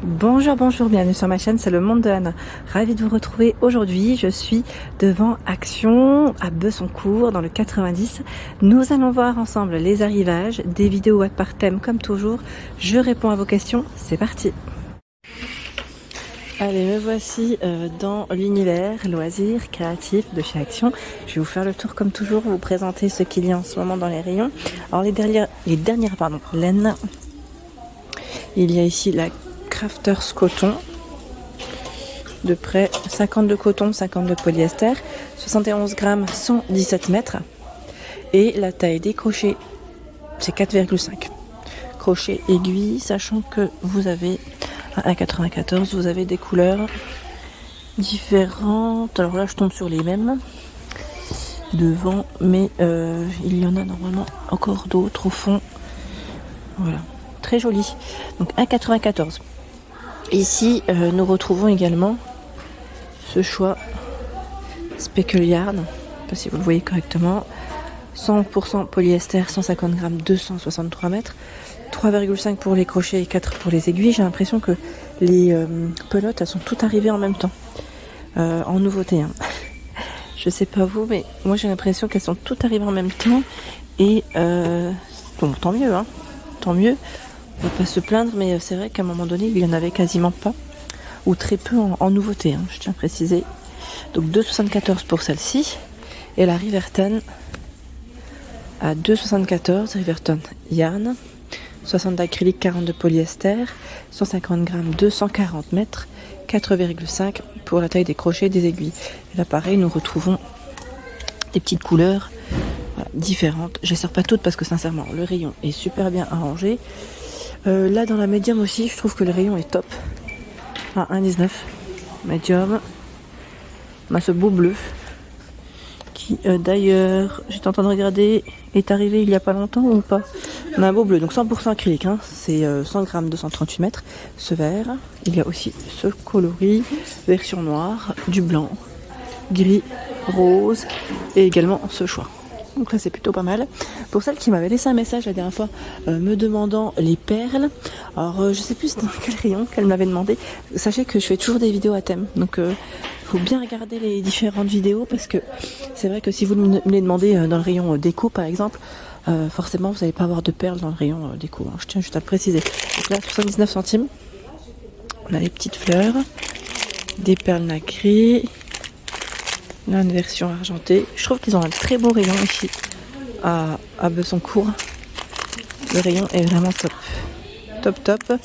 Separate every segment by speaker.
Speaker 1: Bonjour, bonjour, bienvenue sur ma chaîne, c'est le monde de Anna. Ravie de vous retrouver aujourd'hui. Je suis devant Action à Besoncourt dans le 90. Nous allons voir ensemble les arrivages, des vidéos par thème comme toujours. Je réponds à vos questions, c'est parti. Allez, me voici dans l'univers loisirs créatifs de chez Action. Je vais vous faire le tour comme toujours, vous présenter ce qu'il y a en ce moment dans les rayons. Alors les dernières laines. Il y a ici la Crafters coton, de près 50 de coton, 50 de polyester, 71 grammes, 117 mètres. Et la taille des crochets, c'est 4,5. Crochet aiguille, sachant que vous avez à 1,94, vous avez des couleurs différentes. Alors là, je tombe sur les mêmes devant, mais il y en a normalement encore d'autres au fond. Voilà, très joli. Donc 1,94. Ici, nous retrouvons également ce choix Speckle Yarn, je ne sais pas si vous le voyez correctement, 100% polyester, 150 grammes, 263 mètres, 3,5 pour les crochets et 4 pour les aiguilles. J'ai l'impression que les pelotes, elles sont toutes arrivées en même temps, en nouveauté. Hein. Je sais pas vous, mais moi j'ai l'impression qu'elles sont toutes arrivées en même temps, et bon, tant mieux, hein, tant mieux. On va pas se plaindre, mais c'est vrai qu'à un moment donné, il y en avait quasiment pas, ou très peu en nouveauté, hein, je tiens à préciser. Donc 2,74 pour celle-ci, et la Riverton à 2,74, Riverton Yarn, 60 d'acrylique, 40 de polyester, 150 grammes, 240 mètres, 4,5 pour la taille des crochets et des aiguilles. Et là pareil, nous retrouvons des petites couleurs différentes. Je les sors pas toutes parce que sincèrement, le rayon est super bien arrangé. Là dans la médium aussi, je trouve que le rayon est top. À 1,19 médium. On a ce beau bleu qui d'ailleurs, j'étais en train de regarder, est arrivé il y a pas longtemps ou pas. On a un beau bleu, donc 100% acrylique, hein. C'est 100 grammes, 238 mètres. Ce vert, il y a aussi ce coloris, version noire, du blanc, gris, rose et également ce choix. Donc là c'est plutôt pas mal. Pour celle qui m'avait laissé un message la dernière fois me demandant les perles, alors je sais plus dans quel rayon qu'elle m'avait demandé. Sachez que je fais toujours des vidéos à thème, donc faut bien regarder les différentes vidéos, parce que c'est vrai que si vous me les demandez dans le rayon déco par exemple, forcément vous n'allez pas avoir de perles dans le rayon déco, hein. Je tiens juste à le préciser. Donc là 79 centimes, on a les petites fleurs, des perles nacrées. Là, une version argentée. Je trouve qu'ils ont un très beau rayon ici à Besoncourt. Le rayon est vraiment top. Top, top.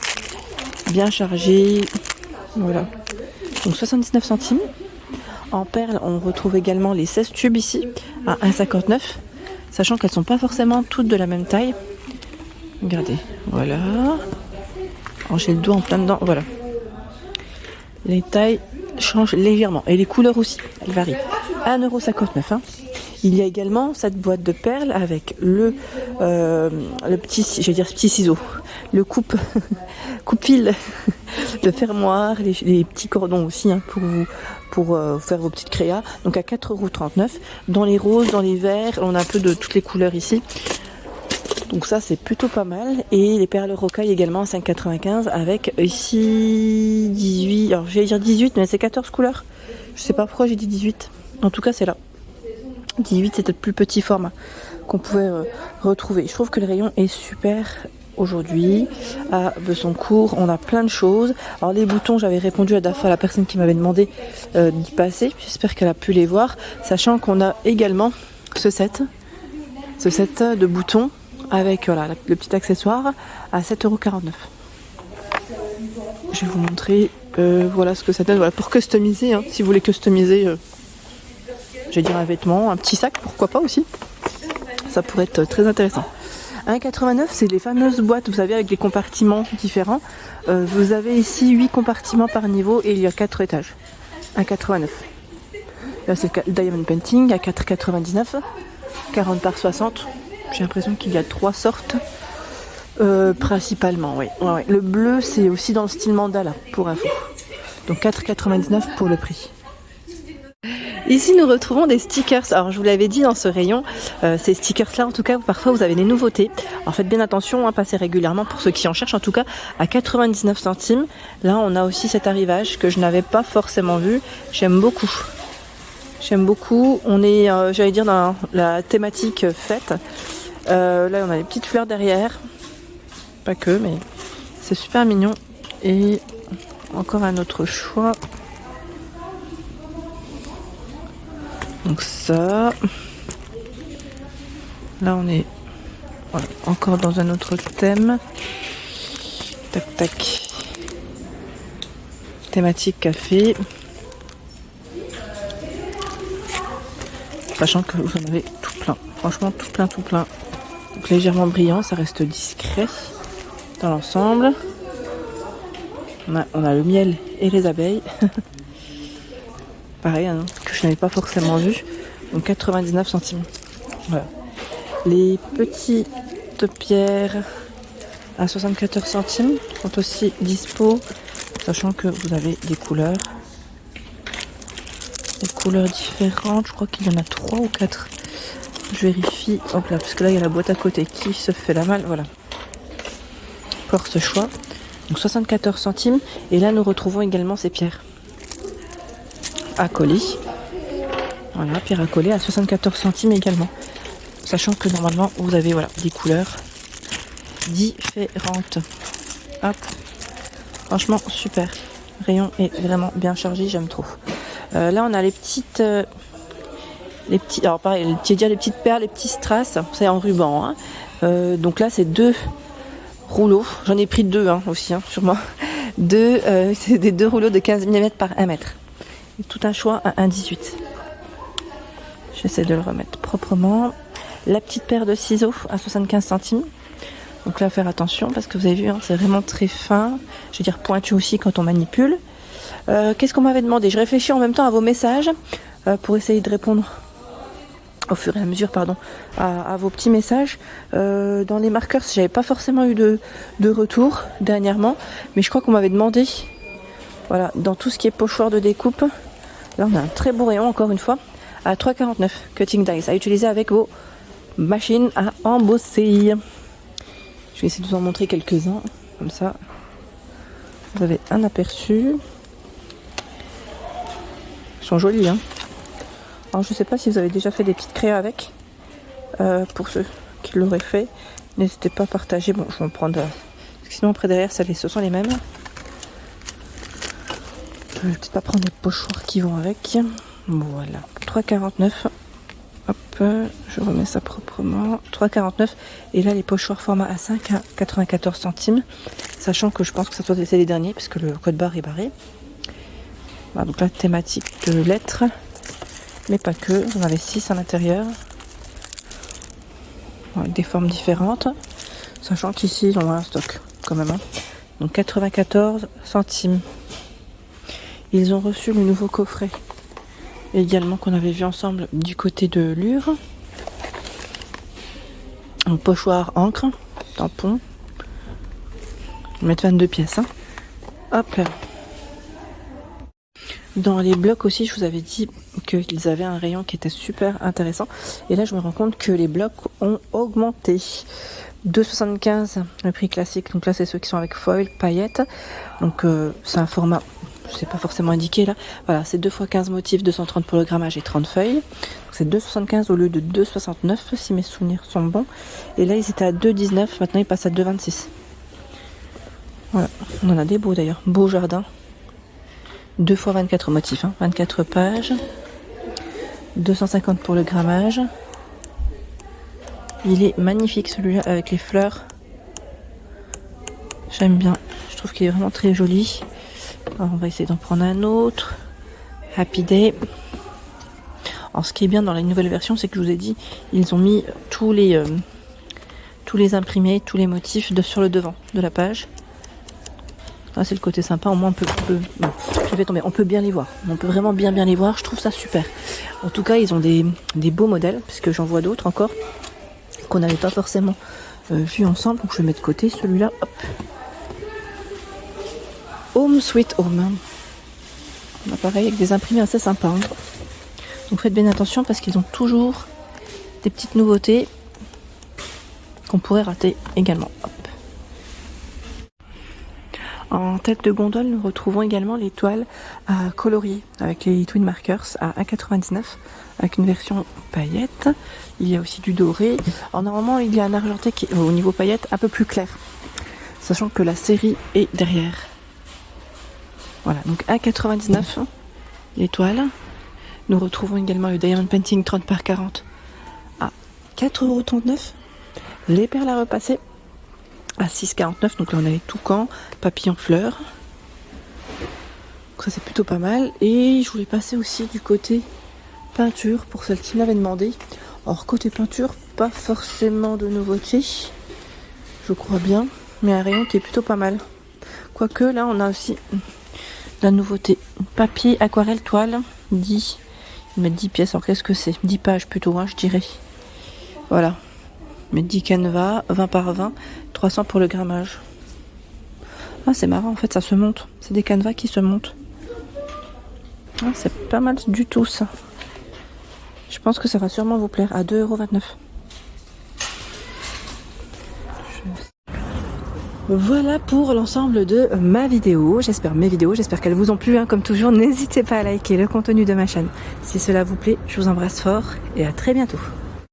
Speaker 1: Bien chargé. Voilà. Donc 79 centimes. En perles, on retrouve également les 16 tubes ici à 1,59. Sachant qu'elles ne sont pas forcément toutes de la même taille. Regardez. Voilà. Alors j'ai le doigt en plein dedans. Voilà. Les tailles changent légèrement. Et les couleurs aussi, elles varient. 1,59 €. Hein. Il y a également cette boîte de perles avec le petit, je vais dire petit ciseau, le coupe-fil de fermoir, les petits cordons aussi, hein, pour faire vos petites créas. Donc à 4,39 €. Dans les roses, dans les verts, on a un peu de toutes les couleurs ici. Donc ça c'est plutôt pas mal. Et les perles rocailles également à 5,95 € avec ici 18, alors j'allais dire 18 mais c'est 14 couleurs. Je sais pas pourquoi j'ai dit 18. En tout cas c'est là. 18 c'était le plus petit format qu'on pouvait retrouver. Je trouve que le rayon est super aujourd'hui. À Besoncourt, on a plein de choses. Alors les boutons, j'avais répondu à la fois à la personne qui m'avait demandé d'y passer. J'espère qu'elle a pu les voir. Sachant qu'on a également ce set de boutons avec voilà, le petit accessoire à 7,49 €. Je vais vous montrer voilà ce que ça donne, voilà, pour customiser, hein, si vous voulez customiser je vais dire un vêtement, un petit sac, pourquoi pas aussi, ça pourrait être très intéressant. 1,89 €, c'est les fameuses boîtes, vous savez, avec des compartiments différents. Vous avez ici 8 compartiments par niveau et il y a 4 étages. 1,89 €. Là c'est le Diamond Painting à 4,99 €, 40 par 60. J'ai l'impression qu'il y a 3 sortes, principalement, oui. Ouais. Le bleu, c'est aussi dans le style mandala, pour info. Donc 4,99 € pour le prix. Ici, nous retrouvons des stickers. Alors, je vous l'avais dit dans ce rayon, ces stickers-là, en tout cas, parfois, vous avez des nouveautés. Alors, faites bien attention, hein, passez régulièrement pour ceux qui en cherchent. En tout cas, à 99 centimes. Là, on a aussi cet arrivage que je n'avais pas forcément vu. J'aime beaucoup. J'aime beaucoup. On est, j'allais dire, dans la thématique fête. Là, on a les petites fleurs derrière. Pas que, mais c'est super mignon. Et encore un autre choix. Donc ça, là on est voilà, encore dans un autre thème. Tac tac. Thématique café. Sachant que vous en avez tout plein. Franchement tout plein tout plein. Donc légèrement brillant, ça reste discret dans l'ensemble. On a le miel et les abeilles. Pareil, hein, que je n'avais pas forcément vu. Donc 99 centimes. Voilà. Les petites pierres à 74 centimes sont aussi dispo. Sachant que vous avez des couleurs. Des couleurs différentes. Je crois qu'il y en a 3 ou 4. Je vérifie. Hop là, parce que là il y a la boîte à côté qui se fait la malle. Voilà. Pour ce choix. Donc 74 centimes. Et là nous retrouvons également ces pierres à coller. Voilà, pierre à coller à 74 centimes également. Sachant que normalement vous avez voilà des couleurs différentes. Hop. Franchement super. Le rayon est vraiment bien chargé, j'aime trop. Là on a les petites alors pareil, les petites perles, les petits strass, c'est en ruban. Hein. Donc là c'est 2 rouleaux. J'en ai pris 2 hein, aussi, hein, sûrement. C'est des 2 rouleaux de 15 mm par 1 mètre. Et tout un choix à 1,18. J'essaie de le remettre proprement. La petite paire de ciseaux à 75 centimes. Donc là, faire attention parce que vous avez vu, hein, c'est vraiment très fin. Je veux dire pointu aussi quand on manipule. Qu'est-ce qu'on m'avait demandé? Je réfléchis en même temps à vos messages pour essayer de répondre au fur et à mesure, pardon, à vos petits messages. Dans les marqueurs, j'avais pas forcément eu de retour dernièrement, mais je crois qu'on m'avait demandé. Voilà, dans tout ce qui est pochoir de découpe, là on a un très beau rayon encore une fois, à 3,49 cutting dies, à utiliser avec vos machines à embosser. Je vais essayer de vous en montrer quelques-uns, comme ça vous avez un aperçu. Ils sont jolis, hein. Alors je sais pas si vous avez déjà fait des petites créas avec, pour ceux qui l'auraient fait, n'hésitez pas à partager. Bon, je vais en prendre, parce que sinon après derrière ce sont les mêmes. Je vais peut-être pas prendre les pochoirs qui vont avec. Voilà, 3,49. Hop, je remets ça proprement. 3,49. Et là, les pochoirs format A5 à 94 centimes. Sachant que je pense que ça doit être les derniers, puisque le code barre est barré. Voilà, donc là, thématique de lettres. Mais pas que. Vous en avez 6 à l'intérieur. Voilà, des formes différentes. Sachant qu'ici, ils ont un stock quand même. Hein. Donc 94 centimes. Ils ont reçu le nouveau coffret également qu'on avait vu ensemble du côté de Lure. Un pochoir encre, tampon. Je vais mettre 22 pièces. Hein. Hop là. Dans les blocs aussi, je vous avais dit qu'ils avaient un rayon qui était super intéressant. Et là, je me rends compte que les blocs ont augmenté. 2,75 le prix classique. Donc là, c'est ceux qui sont avec foil, paillettes. Donc c'est un format... c'est pas forcément indiqué là. Voilà, c'est 2 x 15 motifs, 230 pour le grammage et 30 feuilles. C'est 2,75 au lieu de 2,69 si mes souvenirs sont bons. Et là, ils étaient à 2,19. Maintenant, ils passent à 2,26. Voilà, on en a des beaux d'ailleurs. Beau jardin. 2 x 24 motifs, hein. 24 pages. 250 pour le grammage. Il est magnifique celui-là avec les fleurs. J'aime bien. Je trouve qu'il est vraiment très joli. Alors, on va essayer d'en prendre un autre. Happy Day. Alors ce qui est bien dans la nouvelle version, c'est que je vous ai dit, ils ont mis tous les imprimés, tous les motifs sur le devant de la page. Là, c'est le côté sympa, au moins je vais tomber, on peut bien les voir. On peut vraiment bien les voir, je trouve ça super. En tout cas, ils ont des beaux modèles, puisque j'en vois d'autres encore, qu'on n'avait pas forcément vu ensemble. Donc je vais mettre de côté celui-là. Hop. Home Sweet Home. On a pareil avec des imprimés assez sympas. Hein. Donc faites bien attention parce qu'ils ont toujours des petites nouveautés qu'on pourrait rater également. Hop. En tête de gondole, nous retrouvons également les toiles à colorier avec les Twin Markers à 1,99 € avec une version paillette. Il y a aussi du doré. Alors normalement, il y a un argenté qui est au niveau paillette un peu plus clair, sachant que la série est derrière. Voilà, donc 1,99 € les toiles. Nous retrouvons également le Diamond Painting 30 par 40 à 4,39 €. Les perles à repasser à 6,49 €. Donc là on a les toucans, papillons fleurs. Donc ça c'est plutôt pas mal. Et je voulais passer aussi du côté peinture pour celle qui m'avait demandé. Alors côté peinture, pas forcément de nouveautés, je crois bien, mais un rayon qui est plutôt pas mal. Quoique là on a aussi de la nouveauté. Papier, aquarelle, toile, 10. Ils mettent 10 pièces, alors qu'est-ce que c'est? 10 pages plutôt, hein, je dirais. Voilà. Mais 10 canevas, 20 par 20, 300 pour le grammage. Ah, c'est marrant, en fait, ça se monte. C'est des canevas qui se montent. Ah, c'est pas mal du tout, ça. Je pense que ça va sûrement vous plaire. À 2,29 €. Voilà pour l'ensemble de ma vidéo. J'espère qu'elles vous ont plu, hein. Comme toujours, n'hésitez pas à liker le contenu de ma chaîne. Si cela vous plaît, je vous embrasse fort et à très bientôt.